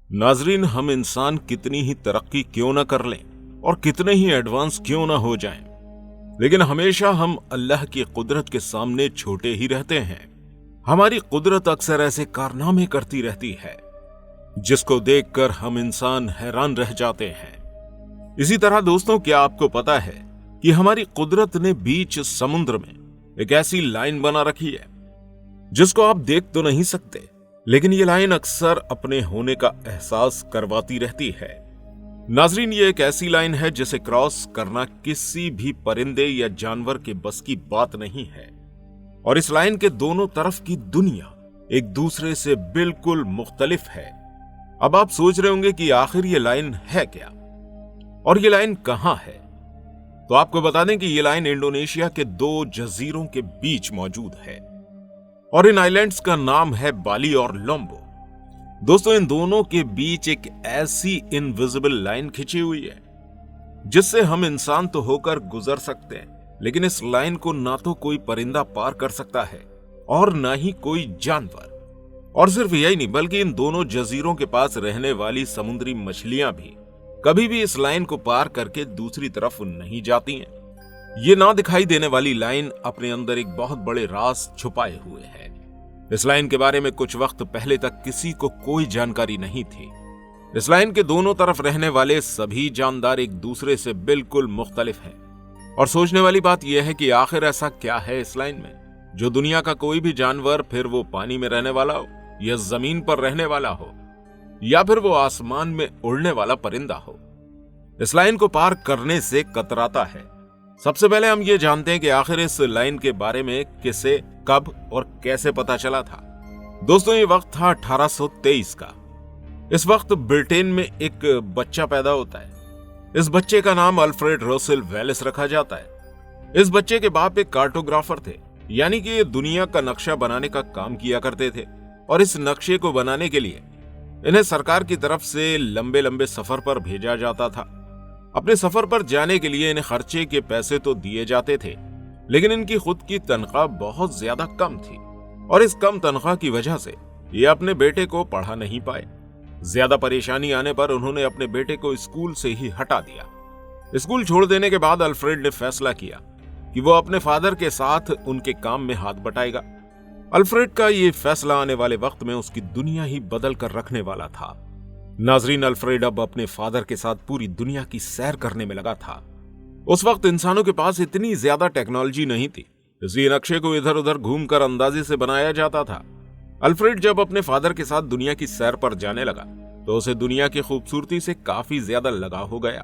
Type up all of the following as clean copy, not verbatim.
नाजरीन, हम इंसान कितनी ही तरक्की क्यों ना कर लें और कितने ही एडवांस क्यों ना हो जाएं, लेकिन हमेशा हम अल्लाह की कुदरत के सामने छोटे ही रहते हैं। हमारी कुदरत अक्सर ऐसे कारनामे करती रहती है जिसको देखकर हम इंसान हैरान रह जाते हैं। इसी तरह दोस्तों, क्या आपको पता है कि हमारी कुदरत ने बीच समुद्र में एक ऐसी लाइन बना रखी है जिसको आप देख तो नहीं सकते, लेकिन ये लाइन अक्सर अपने होने का एहसास करवाती रहती है। नाजरीन, ये एक ऐसी लाइन है जिसे क्रॉस करना किसी भी परिंदे या जानवर के बस की बात नहीं है, और इस लाइन के दोनों तरफ की दुनिया एक दूसरे से बिल्कुल मुख्तलिफ है। अब आप सोच रहे होंगे कि आखिर ये लाइन है क्या और ये लाइन कहां है। तो आपको बता दें कि ये लाइन इंडोनेशिया के दो जजीरों के बीच मौजूद है और इन आइलैंड्स का नाम है बाली और लोम्बो। दोस्तों, इन दोनों के बीच एक ऐसी इनविजिबल लाइन खिंची हुई है जिससे हम इंसान तो होकर गुजर सकते हैं, लेकिन इस लाइन को ना तो कोई परिंदा पार कर सकता है और ना ही कोई जानवर। और सिर्फ यही नहीं, बल्कि इन दोनों जजीरों के पास रहने वाली समुद्री मछलियां भी कभी भी इस लाइन को पार करके दूसरी तरफ नहीं जाती हैं। ये ना दिखाई देने वाली लाइन अपने अंदर एक बहुत बड़े राज छुपाए हुए है। इस लाइन के बारे में कुछ वक्त पहले तक किसी को कोई जानकारी नहीं थी। इस लाइन के दोनों तरफ रहने वाले सभी जानदार एक दूसरे से बिल्कुल मुख्तलिफ हैं। और सोचने वाली बात यह है कि आखिर ऐसा क्या है इस लाइन में जो दुनिया का कोई भी जानवर, फिर वो पानी में रहने वाला हो या जमीन पर रहने वाला हो या फिर वो आसमान में उड़ने वाला परिंदा हो, इस लाइन को पार करने से कतराता है। सबसे पहले हम ये जानते हैं कि आखिर इस लाइन के बारे में किसे, कब और कैसे पता चला था। दोस्तों, ये वक्त था 1823 का। इस वक्त ब्रिटेन में एक बच्चा पैदा होता है। इस बच्चे का नाम अल्फ्रेड रसेल वेलिस रखा जाता है। इस बच्चे के बाप एक कार्टोग्राफर थे, यानी कि ये दुनिया का नक्शा बनाने का काम किया करते थे, और इस नक्शे को बनाने के लिए इन्हें सरकार की तरफ से लंबे लंबे सफर पर भेजा जाता था। अपने सफर पर जाने के लिए इन्हें खर्चे के पैसे तो दिए जाते थे, लेकिन इनकी खुद की तनख्वाह बहुत ज्यादा कम थी, और इस कम तनख्वाह की वजह से ये अपने बेटे को पढ़ा नहीं पाए। ज्यादा परेशानी आने पर उन्होंने अपने बेटे को स्कूल से ही हटा दिया। स्कूल छोड़ देने के बाद अल्फ्रेड ने फैसला किया कि वो अपने फादर के साथ उनके काम में हाथ बटाएगा। अल्फ्रेड का ये फैसला आने वाले वक्त में उसकी दुनिया ही बदल कर रखने वाला था। नाजरीन, अल्फ्रेड अब अपने फादर के साथ पूरी दुनिया की सैर करने में लगा था। उस वक्त इंसानों के पास इतनी ज्यादा टेक्नोलॉजी नहीं थी, इसलिए नक्शे को इधर उधर घूमकर अंदाजे से बनाया जाता था। अल्फ्रेड जब अपने फादर के साथ दुनिया की सैर पर जाने लगा तो उसे दुनिया की खूबसूरती से काफी ज्यादा लगाव हो गया।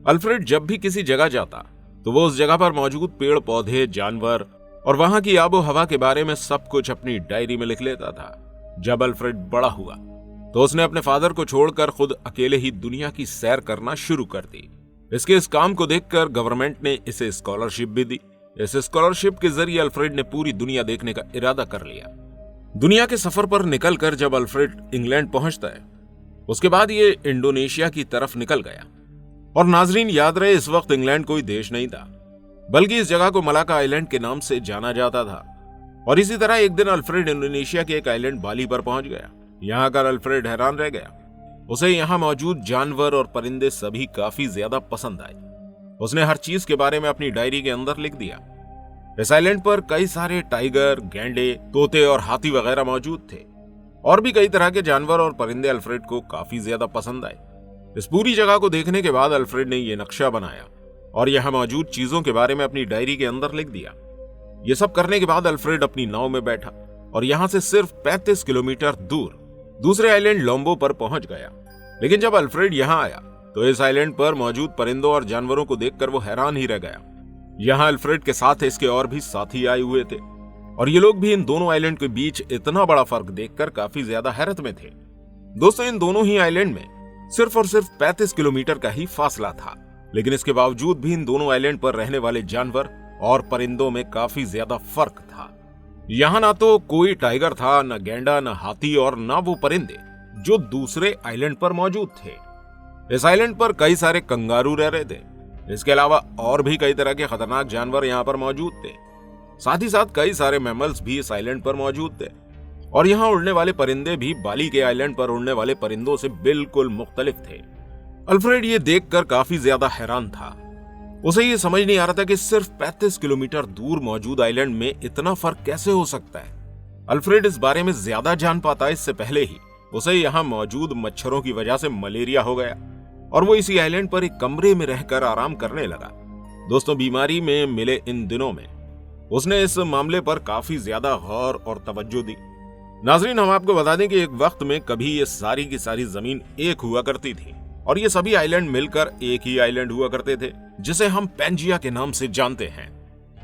अल्फ्रेड जब भी किसी जगह जाता तो वो उस जगह पर मौजूद पेड़ पौधे, जानवर और वहां की आबो हवा के बारे में सब कुछ अपनी डायरी में लिख लेता था। जब अल्फ्रेड बड़ा हुआ तो उसने अपने फादर को छोड़कर खुद अकेले ही दुनिया की सैर करना शुरू कर दी। इसके इस काम को देखकर गवर्नमेंट ने इसे स्कॉलरशिप भी दी। इस स्कॉलरशिप के जरिए अल्फ्रेड ने पूरी दुनिया देखने का इरादा कर लिया। दुनिया के सफर पर निकलकर जब अल्फ्रेड इंग्लैंड पहुंचता है, उसके बाद ये इंडोनेशिया की तरफ निकल गया। और नाजरीन, याद रहे, इस वक्त इंग्लैंड कोई देश नहीं था, बल्कि इस जगह को मलाका आइलैंड के नाम से जाना जाता था। और इसी तरह एक दिन अल्फ्रेड इंडोनेशिया के एक आइलैंड बाली पर पहुंच गया। यहां आकर अल्फ्रेड हैरान रह गया। उसे यहां मौजूद जानवर और परिंदे सभी काफी ज्यादा पसंद आए। उसने हर चीज के बारे में अपनी डायरी के अंदर लिख दिया। इस आइलैंड पर कई सारे टाइगर, गैंडे, तोते और हाथी वगैरह मौजूद थे। और भी कई तरह के जानवर और परिंदे अल्फ्रेड को काफी ज्यादा पसंद आए। इस पूरी जगह को देखने के बाद अल्फ्रेड ने यह नक्शा बनाया और यहां मौजूद चीजों के बारे में अपनी डायरी के अंदर लिख दिया। यह सब करने के बाद अल्फ्रेड अपनी नाव में बैठा और यहां से सिर्फ 35 किलोमीटर दूर दूसरे आइलैंड लोम्बो पर पहुंच गया। लेकिन जब अल्फ्रेड यहां आया तो इस आइलैंड पर मौजूद परिंदों और जानवरों को देखकर वो हैरान ही रह गया। यहां अल्फ्रेड के साथ इसके और भी साथी आए हुए थे, और ये लोग भी इन दोनों आइलैंड के बीच इतना बड़ा फर्क देखकर काफी ज्यादा हैरत में थे। दोस्तों, इन दोनों ही आइलैंड में सिर्फ और सिर्फ 35 किलोमीटर का ही फासला था, लेकिन इसके बावजूद भी इन दोनों आइलैंड पर रहने वाले जानवर और परिंदों में काफी ज्यादा फर्क था। यहां ना तो कोई टाइगर था, न गेंडा, न हाथी और न वो परिंदे जो दूसरे आइलैंड पर मौजूद थे। इस आइलैंड पर कई सारे कंगारू रह रहे थे। इसके अलावा और भी कई तरह के खतरनाक जानवर यहां पर मौजूद थे। साथ ही साथ कई सारे मैमल्स भी इस आइलैंड पर मौजूद थे। और यहाँ उड़ने वाले परिंदे भी बाली के आइलैंड पर उड़ने वाले परिंदों से बिल्कुल मुख्तलिफ थे। अल्फ्रेड ये देखकर काफी ज्यादा हैरान था। उसे ये समझ नहीं आ रहा था कि सिर्फ 35 किलोमीटर दूर मौजूद आइलैंड में इतना फर्क कैसे हो सकता है। अल्फ्रेड इस बारे में ज्यादा जान पाता इससे पहले ही उसे यहाँ मौजूद मच्छरों की वजह से मलेरिया हो गया और वो इसी आइलैंड पर एक कमरे में रहकर आराम करने लगा। दोस्तों, बीमारी में मिले इन दिनों में उसने इस मामले पर काफी ज्यादा गौर और तवज्जो दी। नाजरीन, हम आपको बता दें कि एक वक्त में कभी ये सारी की सारी जमीन एक हुआ करती थी और ये सभी आइलैंड मिलकर एक ही आइलैंड हुआ करते थे जिसे हम पेंजिया के नाम से जानते हैं।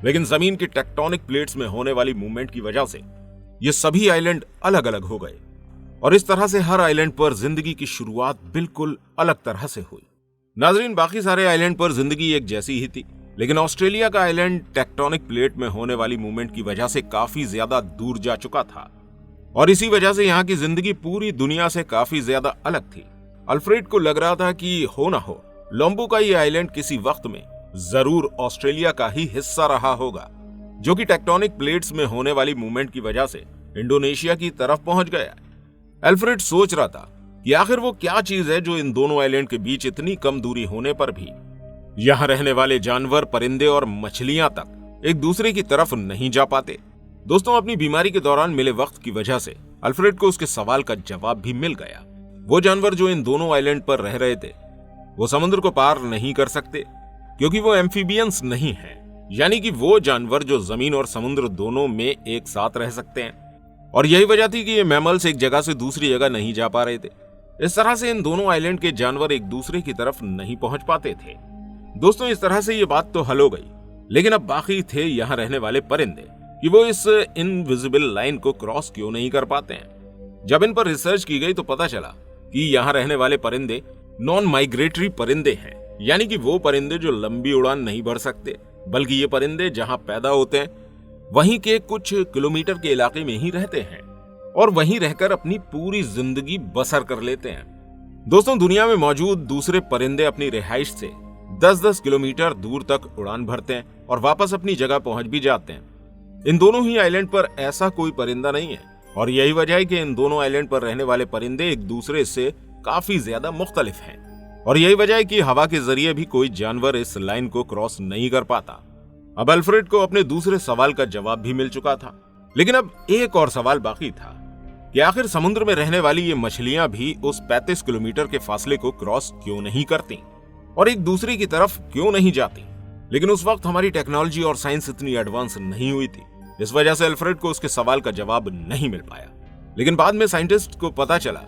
लेकिन जमीन की टेक्टोनिक प्लेट्स में होने वाली मूवमेंट की वजह से ये सभी आइलैंड अलग अलग हो गए और इस तरह से हर आइलैंड पर जिंदगी की शुरुआत बिल्कुल अलग तरह से हुई। नाजरीन, बाकी सारे आइलैंड पर जिंदगी एक जैसी ही थी, लेकिन ऑस्ट्रेलिया का आइलैंड टेक्टोनिक प्लेट में होने वाली मूवमेंट की वजह से काफी ज्यादा दूर जा चुका था और इसी वजह से यहाँ की जिंदगी पूरी दुनिया से काफी ज्यादा अलग थी। अल्फ्रेड को लग रहा था कि हो ना हो लोम्बो का ये आइलैंड किसी वक्त में जरूर ऑस्ट्रेलिया का ही हिस्सा रहा होगा, जो कि टेक्टोनिक प्लेट्स में होने वाली मूवमेंट की वजह से इंडोनेशिया की तरफ पहुंच गया। अल्फ्रेड सोच रहा था कि आखिर वो क्या चीज है जो इन दोनों आइलैंड के बीच इतनी कम दूरी होने पर भी यहाँ रहने वाले जानवर, परिंदे और मछलियां तक एक दूसरे की तरफ नहीं जा पाते। दोस्तों, अपनी बीमारी के दौरान मिले वक्त की वजह से अल्फ्रेड को उसके सवाल का जवाब भी मिल गया। वो जानवर जो इन दोनों आइलैंड पर रह रहे थे वो समुद्र को पार नहीं कर सकते क्योंकि वो एम्फीबियंस नहीं हैं, यानी कि वो जानवर जो जमीन और समुद्र दोनों में एक साथ रह सकते हैं। और यही वजह थी कि ये मैमल्स एक जगह से दूसरी जगह नहीं जा पा रहे थे। इस तरह से इन दोनों आइलैंड के जानवर एक दूसरे की तरफ नहीं पहुंच पाते थे। दोस्तों, इस तरह से ये बात तो हल हो गई, लेकिन अब बाकी थे यहाँ रहने वाले परिंदे कि वो इस इनविजिबल लाइन को क्रॉस क्यों नहीं कर पाते हैं। जब इन पर रिसर्च की गई तो पता चला कि यहाँ रहने वाले परिंदे नॉन माइग्रेटरी परिंदे हैं, यानी कि वो परिंदे जो लंबी उड़ान नहीं भर सकते, बल्कि ये परिंदे जहां पैदा होते हैं वहीं के कुछ किलोमीटर के इलाके में ही रहते हैं और वहीं रहकर अपनी पूरी जिंदगी बसर कर लेते हैं। दोस्तों, दुनिया में मौजूद दूसरे परिंदे अपनी रिहाइश से 10-10 किलोमीटर दूर तक उड़ान भरते हैं और वापस अपनी जगह पहुंच भी जाते हैं। इन दोनों ही आइलैंड पर ऐसा कोई परिंदा नहीं है और यही वजह है कि इन दोनों आइलैंड पर रहने वाले परिंदे एक दूसरे से काफी ज्यादा मुख्तलिफ हैं और यही वजह है कि हवा के जरिए भी कोई जानवर इस लाइन को क्रॉस नहीं कर पाता। अब अल्फ्रेड को अपने दूसरे सवाल का जवाब भी मिल चुका था, लेकिन अब एक और सवाल बाकी था कि आखिर समुद्र में रहने वाली ये मछलियां भी उस 35 किलोमीटर के फासले को क्रॉस क्यों नहीं करती और एक दूसरे की तरफ क्यों नहीं जाती। लेकिन उस वक्त हमारी टेक्नोलॉजी और साइंस इतनी एडवांस नहीं हुई थी, इस वजह से अल्फ्रेड को उसके सवाल का जवाब नहीं मिल पाया। लेकिन बाद में साइंटिस्ट को पता चला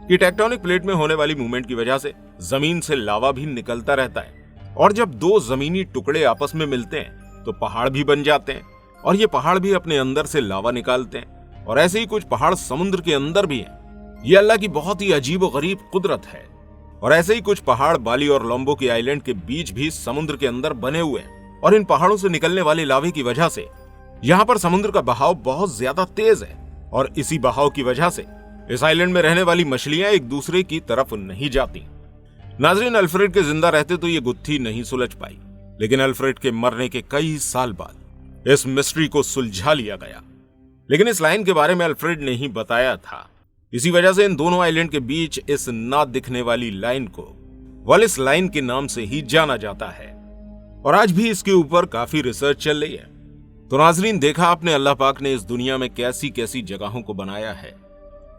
कि टेक्टोनिक प्लेट में होने वाली मूवमेंट की वजह से जमीन से लावा भी निकलता रहता है और जब दो जमीनी टुकड़े आपस में मिलते हैं तो पहाड़ भी बन जाते हैं और ये पहाड़ भी अपने अंदर से लावा निकालते हैं और ऐसे ही कुछ पहाड़ समुद्र के अंदर भी हैं। ये अल्लाह की बहुत ही अजीब और गरीब कुदरत है। और ऐसे ही कुछ पहाड़ बाली और लोम्बो के आइलैंड के बीच भी समुद्र के अंदर बने हुए हैं और इन पहाड़ों से निकलने वाले लावे की वजह से यहाँ पर समुद्र का बहाव बहुत ज्यादा तेज है और इसी बहाव की वजह से इस आइलैंड में रहने वाली मछलियां एक दूसरे की तरफ नहीं जाती। नाजरीन, अल्फ्रेड के जिंदा रहते तो ये गुत्थी नहीं सुलझ पाई, लेकिन अल्फ्रेड के मरने के कई साल बाद इस मिस्ट्री को सुलझा लिया गया। लेकिन इस लाइन के बारे में अल्फ्रेड ने ही बताया था, इसी वजह से इन दोनों आइलैंड के बीच इस ना दिखने वाली लाइन को वालिस लाइन के नाम से ही जाना जाता है और आज भी इसके ऊपर काफी रिसर्च चल रही है। तो नाजरीन, देखा आपने अल्लाह पाक ने इस दुनिया में कैसी कैसी जगहों को बनाया है।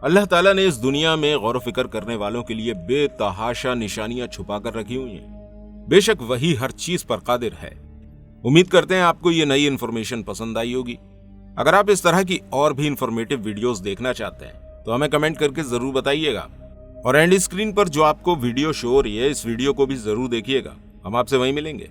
अल्लाह ताला ने इस दुनिया में गौर फिक्र करने वालों के लिए बेतहाशा निशानियां छुपा कर रखी हुई हैं। बेशक वही हर चीज पर कादिर है। उम्मीद करते हैं आपको ये नई इन्फॉर्मेशन पसंद आई होगी। अगर आप इस तरह की और भी इंफॉर्मेटिव वीडियोस देखना चाहते हैं तो हमें कमेंट करके जरूर बताइएगा और एंड स्क्रीन पर जो आपको वीडियो शो हो रही है इस वीडियो को भी जरूर देखिएगा। हम आपसे वहीं मिलेंगे।